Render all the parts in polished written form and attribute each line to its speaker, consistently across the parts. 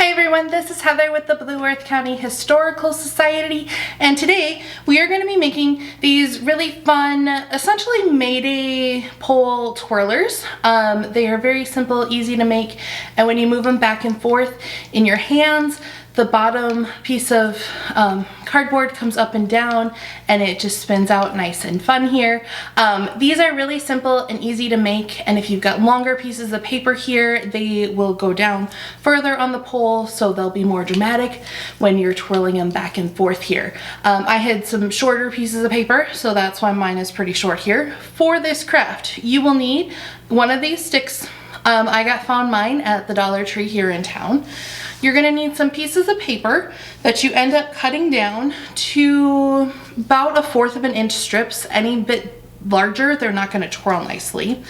Speaker 1: Hi everyone, this is Heather with the Blue Earth County Historical Society, and today we are going to be making these really fun, essentially Mayday pole twirlers. They are very simple, easy to make, and when you move them back and forth in your hands, the bottom piece of cardboard comes up and down and it just spins out nice and fun here. These are really simple and easy to make, and if you've got longer pieces of paper here, they will go down further on the pole, so they'll be more dramatic when you're twirling them back and forth here. I had some shorter pieces of paper, so that's why mine is pretty short here. For this craft, you will need one of these sticks. I found mine at the Dollar Tree here in town. You're gonna need some pieces of paper that you end up cutting down to about 1/4 of an inch strips. Any bit larger, they're not gonna twirl nicely.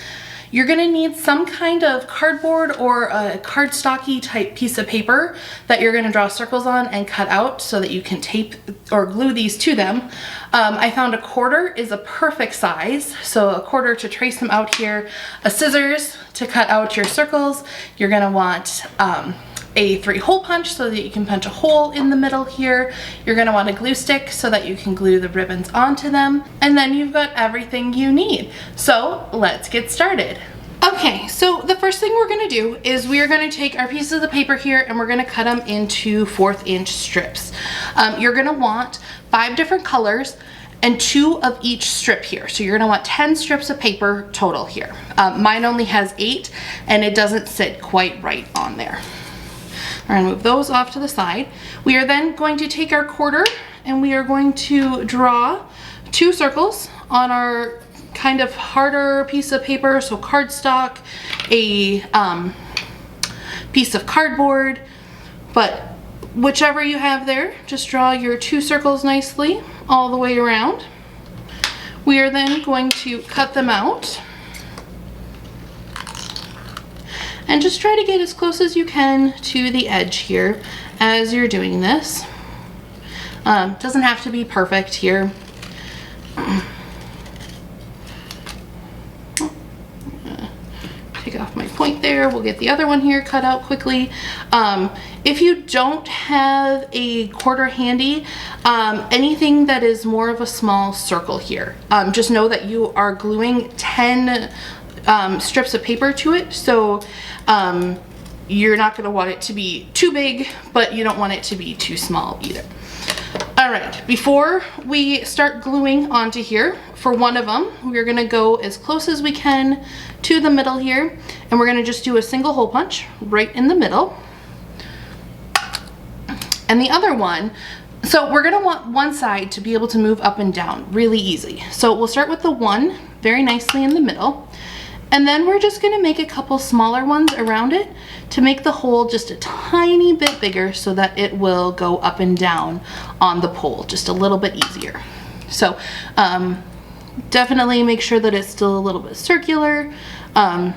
Speaker 1: You're gonna need some kind of cardboard or a cardstocky type piece of paper that you're gonna draw circles on and cut out so that you can tape or glue these to them. I found 1/4 is a perfect size, so 1/4 to trace them out here. A scissors to cut out your circles. You're gonna want a 3-hole punch so that you can punch a hole in the middle here. You're gonna want a glue stick so that you can glue the ribbons onto them. And then you've got everything you need. So let's get started. Okay, so the first thing we're gonna do is we are gonna take our pieces of paper here and we're gonna cut them into 1/4 inch strips. You're gonna want 5 different colors and 2 of each strip here. So you're gonna want 10 strips of paper total here. Mine only has 8 and it doesn't sit quite right on there. We're gonna move those off to the side. We are then going to take our 1/4 and we are going to draw 2 circles on our kind of harder piece of paper, so cardstock, a piece of cardboard, but whichever you have there, just draw your 2 circles nicely all the way around. We are then going to cut them out. And just try to get as close as you can to the edge here as you're doing this. Doesn't have to be perfect here. Take off my point there. We'll get the other one here cut out quickly. If you don't have a 1/4 handy, anything that is more of a small circle here, just know that you are gluing 10 strips of paper to it, so you're not going to want it to be too big, but you don't want it to be too small either. All right, before we start gluing onto here, for one of them, we're going to go as close as we can to the middle here, and we're going to just do a single hole punch right in the middle. And the other one, so we're going to want one side to be able to move up and down really easy. So we'll start with the one very nicely in the middle. And then we're just gonna make a couple smaller ones around it to make the hole just a tiny bit bigger so that it will go up and down on the pole just a little bit easier. So definitely make sure that it's still a little bit circular. All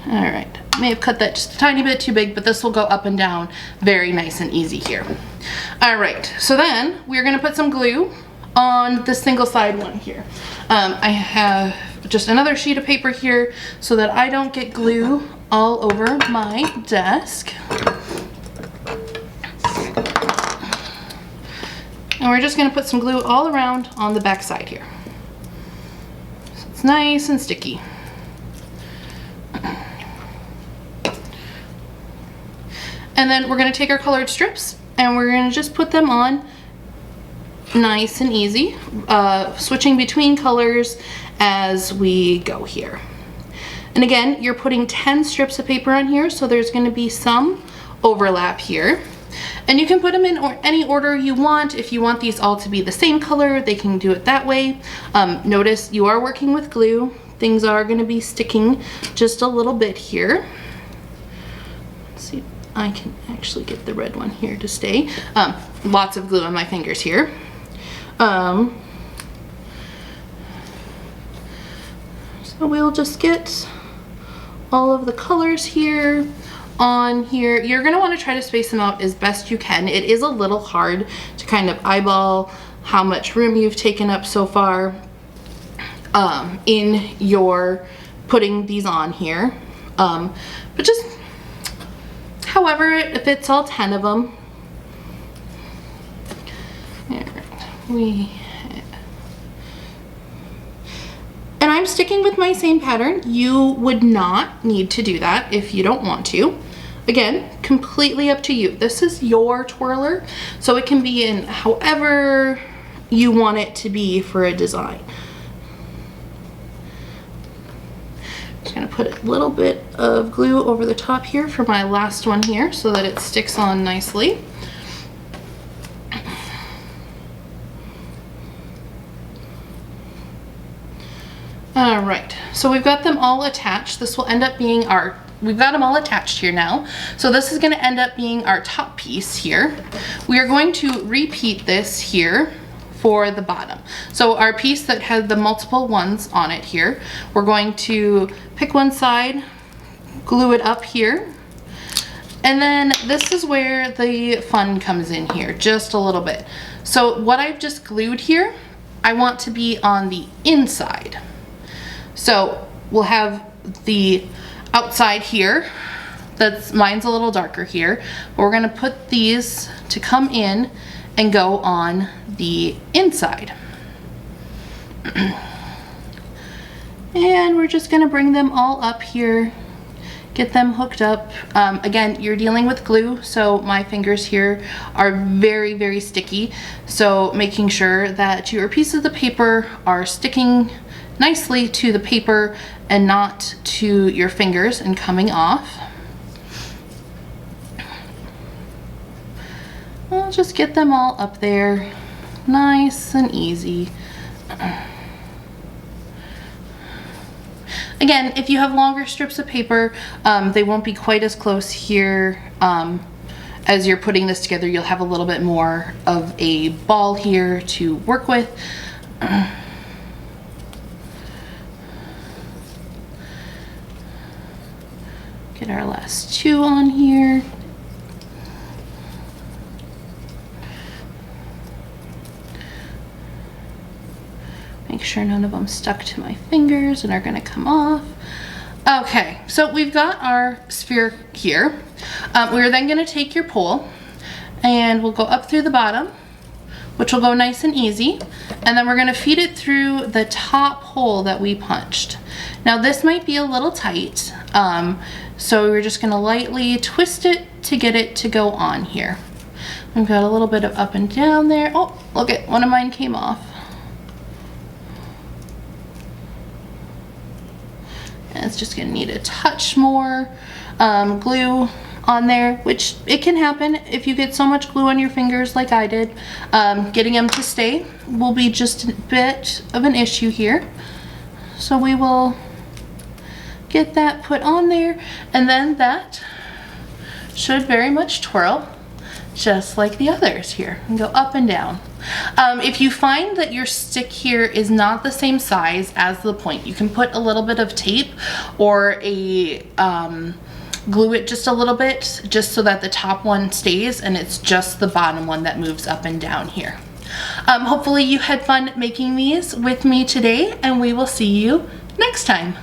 Speaker 1: right, may have cut that just a tiny bit too big, but this will go up and down very nice and easy here. All right, so then we're gonna put some glue on the single side one here. I have just another sheet of paper here so that I don't get glue all over my desk. And we're just gonna put some glue all around on the back side here. So it's nice and sticky. And then we're gonna take our colored strips and we're gonna just put them on nice and easy, switching between colors as we go here. And again, you're putting 10 strips of paper on here, so there's going to be some overlap here. And you can put them in any order you want. If you want these all to be the same color, they can do it that way. Notice you are working with glue. Things are going to be sticking just a little bit here. Let's see if I can actually get the red one here to stay. Lots of glue on my fingers here. So we'll just get all of the colors here on here. You're going to want to try to space them out as best you can. It is a little hard to kind of eyeball how much room you've taken up so far in your putting these on here. But just however it fits all 10 of them. And I'm sticking with my same pattern. You would not need to do that if you don't want to. Again, completely up to you. This is your twirler, so it can be in however you want it to be for a design. Just gonna put a little bit of glue over the top here for my last one here so that it sticks on nicely. All right, so we've got them all attached. This will end up being we've got them all attached here now. So this is gonna end up being our top piece here. We are going to repeat this here for the bottom. So our piece that had the multiple ones on it here, we're going to pick one side, glue it up here, and then this is where the fun comes in here, just a little bit. So what I've just glued here, I want to be on the inside. So we'll have the outside here, mine's a little darker here, but we're gonna put these to come in and go on the inside. And we're just gonna bring them all up here, get them hooked up. Again, you're dealing with glue, so my fingers here are very, very sticky. So making sure that your pieces of paper are sticking nicely to the paper and not to your fingers and coming off. I'll just get them all up there nice and easy. Again, if you have longer strips of paper, they won't be quite as close here. As you're putting this together, you'll have a little bit more of a ball here to work with. Get our last two on here. Make sure none of them stuck to my fingers and are gonna come off. Okay, so we've got our sphere here. We're then gonna take your pole and we'll go up through the bottom, which will go nice and easy. And then we're gonna feed it through the top hole that we punched. Now this might be a little tight, so we're just gonna lightly twist it to get it to go on here. We've got a little bit of up and down there. Oh, look at one of mine came off. And it's just gonna need a touch more glue on there, which it can happen if you get so much glue on your fingers like I did. Getting them to stay will be just a bit of an issue here. So we will get that put on there, and then that should very much twirl just like the others here and go up and down. If you find that your stick here is not the same size as the point, you can put a little bit of tape or glue it just a little bit, just so that the top one stays and it's just the bottom one that moves up and down here. Hopefully you had fun making these with me today, and we will see you next time.